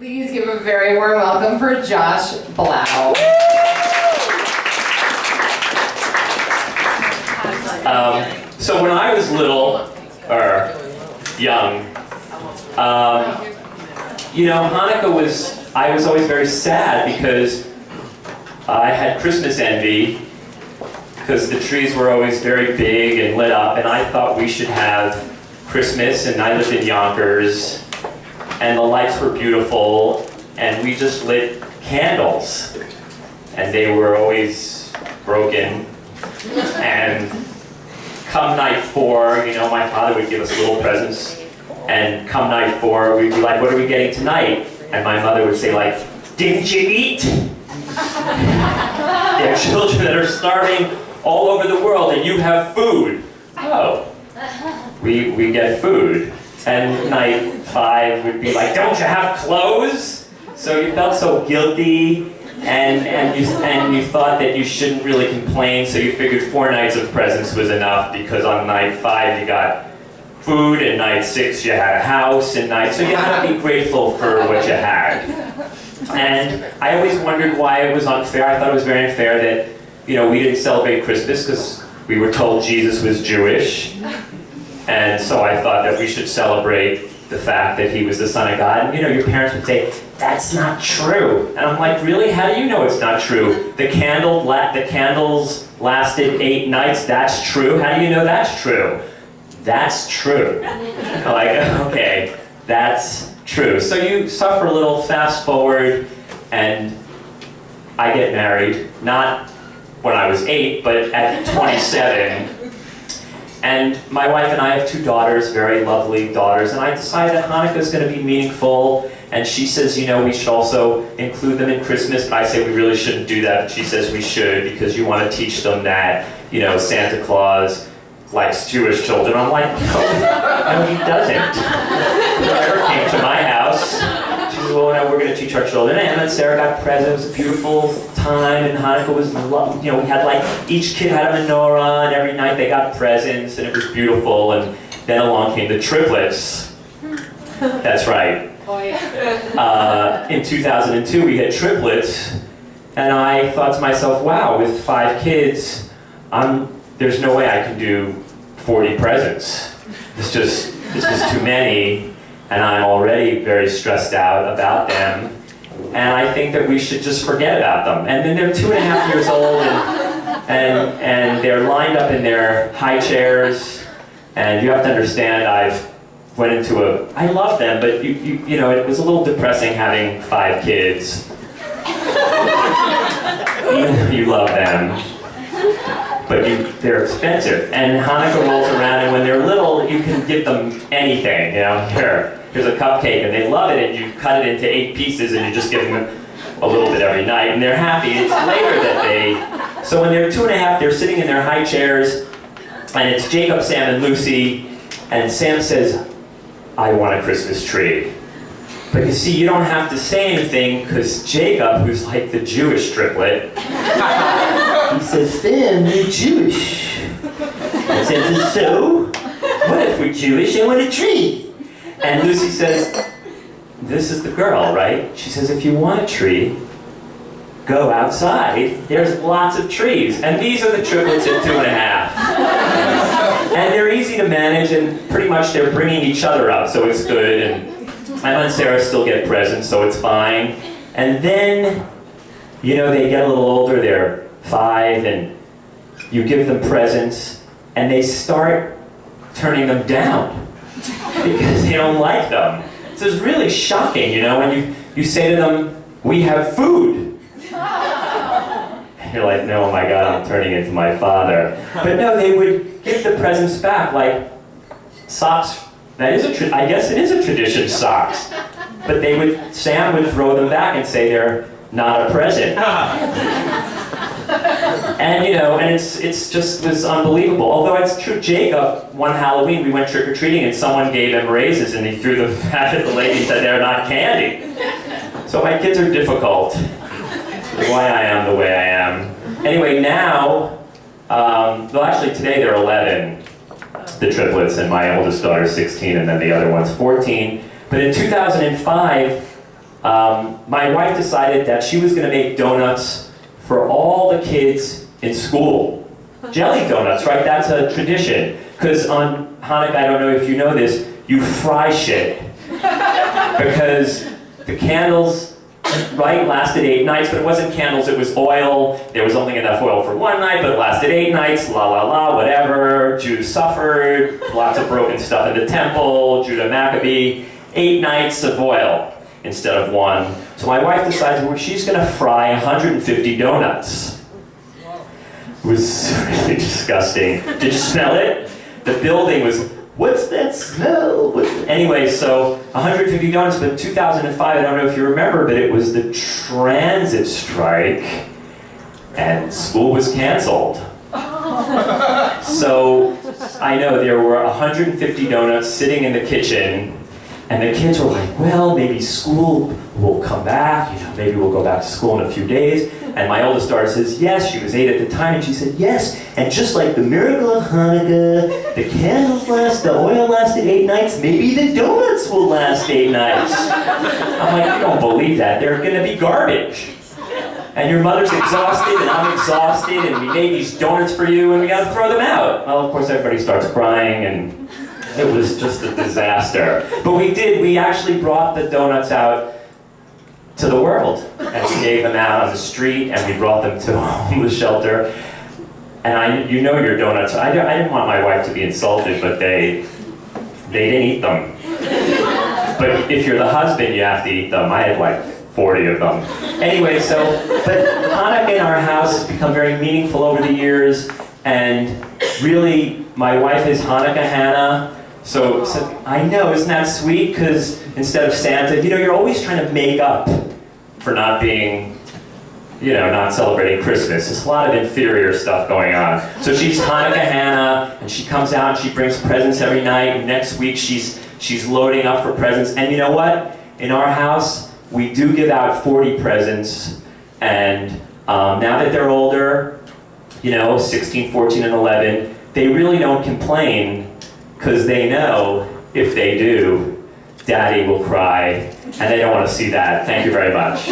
Please give a very warm welcome for Josh Blau. So when I was little, or young, Hanukkah I was always very sad because I had Christmas envy because the trees were always very big and lit up, and I thought we should have Christmas, and I lived in Yonkers, and the lights were beautiful, and we just lit candles, and they were always broken, and come night 4, my father would give us little presents, and come night 4, we'd be like, what are we getting tonight? And my mother would say, like, didn't you eat? There are children that are starving all over the world, and you have food. Oh, we get food. And night 5 would be like, don't you have clothes? So you felt so guilty, and you thought that you shouldn't really complain, so you figured 4 nights of presents was enough, because on night 5 you got food, and night 6 you had a house, so you had to be grateful for what you had. And I always wondered why it was unfair. I thought it was very unfair that, we didn't celebrate Christmas because we were told Jesus was Jewish. And so I thought that we should celebrate the fact that he was the Son of God. And your parents would say, that's not true. And I'm like, really? How do you know it's not true? The candles lasted 8 nights, that's true? How do you know that's true? That's true. I'm like, okay, that's true. So you suffer a little, fast forward, and I get married, not when I was 8, but at 27. And my wife and I have 2 daughters, very lovely daughters, and I decided that Hanukkah is going to be meaningful, and she says, we should also include them in Christmas, but I say we really shouldn't do that, but she says we should, because you want to teach them that, Santa Claus likes Jewish children. I'm like, no, he doesn't. He never came to my house. She said, well, no, we're going to teach our children. And then Sarah got presents. It was a beautiful time, and Hanukkah was, we had each kid had a menorah, and every night they got presents, and it was beautiful. And then along came the triplets. That's right. In 2002, we had triplets, and I thought to myself, wow, with 5 kids, there's no way I can do 40 presents. This was too many, and I'm already very stressed out about them. And I think that we should just forget about them. And then they're 2.5 years old, and they're lined up in their high chairs. And you have to understand, I love them, but it was a little depressing having 5 kids. You love them. But they're expensive, and Hanukkah rolls around, and when they're little, you can give them anything, here's a cupcake, and they love it, and you cut it into 8 pieces, and you just give them a little bit every night, and they're happy. It's later that so when they're 2.5, they're sitting in their high chairs, and it's Jacob, Sam, and Lucy, and Sam says, I want a Christmas tree. But you see, you don't have to say anything, because Jacob, who's like the Jewish triplet, he says, Sam, you're Jewish. And Sam says, so? What if we're Jewish? I want a tree. And Lucy says, this is the girl, right? She says, if you want a tree, go outside. There's lots of trees. And these are the triplets at 2.5. And they're easy to manage, and pretty much they're bringing each other up, so it's good. And Emma and Sarah still get presents, so it's fine. And then, they get a little older, they're 5, and you give them presents, and they start turning them down because they don't like them. So it's really shocking, when you say to them, we have food. And you're like, no, oh my God, I'm turning into my father. But no, they would give the presents back, like socks. I guess it is a tradition, socks. But Sam would throw them back and say they're not a present. And it's just was unbelievable. Although it's true, Jacob, one Halloween, we went trick-or-treating and someone gave him raisins and he threw them back at the lady and said they're not candy. So my kids are difficult. That's why I am the way I am. Anyway, now, actually today they're 11, the triplets, and my oldest daughter's 16 and then the other one's 14. But in 2005, my wife decided that she was going to make donuts for all the kids in school. Jelly donuts, right? That's a tradition. Because on Hanukkah, I don't know if you know this, you fry shit. Because the candles, right, lasted 8 nights, but it wasn't candles, it was oil. There was only enough oil for 1 night, but it lasted 8 nights, whatever. Jews suffered, lots of broken stuff in the temple, Judah Maccabee. 8 nights of oil instead of 1. So my wife decides, well, she's gonna fry 150 donuts. It was really disgusting. Did you smell it? The building was, what's that smell? Anyway, so 150 donuts, but in 2005, I don't know if you remember, but it was the transit strike, and school was canceled. So I know there were 150 donuts sitting in the kitchen, and the kids were like, well, maybe school will come back, maybe we'll go back to school in a few days. And my oldest daughter says, yes, she was 8 at the time, and she said, yes, and just like the miracle of Hanukkah, the candles last, the oil lasted 8 nights, maybe the donuts will last 8 nights. I'm like, you don't believe that, they're gonna be garbage. And your mother's exhausted, and I'm exhausted, and we made these donuts for you, and we gotta throw them out. Well, of course, everybody starts crying, and it was just a disaster. But we actually brought the donuts out to the world, and we gave them out on the street, and we brought them to a homeless shelter. And you know your donuts, I didn't want my wife to be insulted, but they didn't eat them. But if you're the husband, you have to eat them. I had like 40 of them. Anyway, but Hanukkah in our house has become very meaningful over the years, and really, my wife is Hanukkah Hannah. So I know, isn't that sweet? Because instead of Santa, you're always trying to make up for not being, not celebrating Christmas. There's a lot of inferior stuff going on. So she's Hanukkah Hannah, and she comes out and she brings presents every night. And next week she's loading up for presents. And you know what? In our house, we do give out 40 presents. And now that they're older, 16, 14, and 11, they really don't complain, because they know if they do, Daddy will cry, and they don't want to see that. Thank you very much.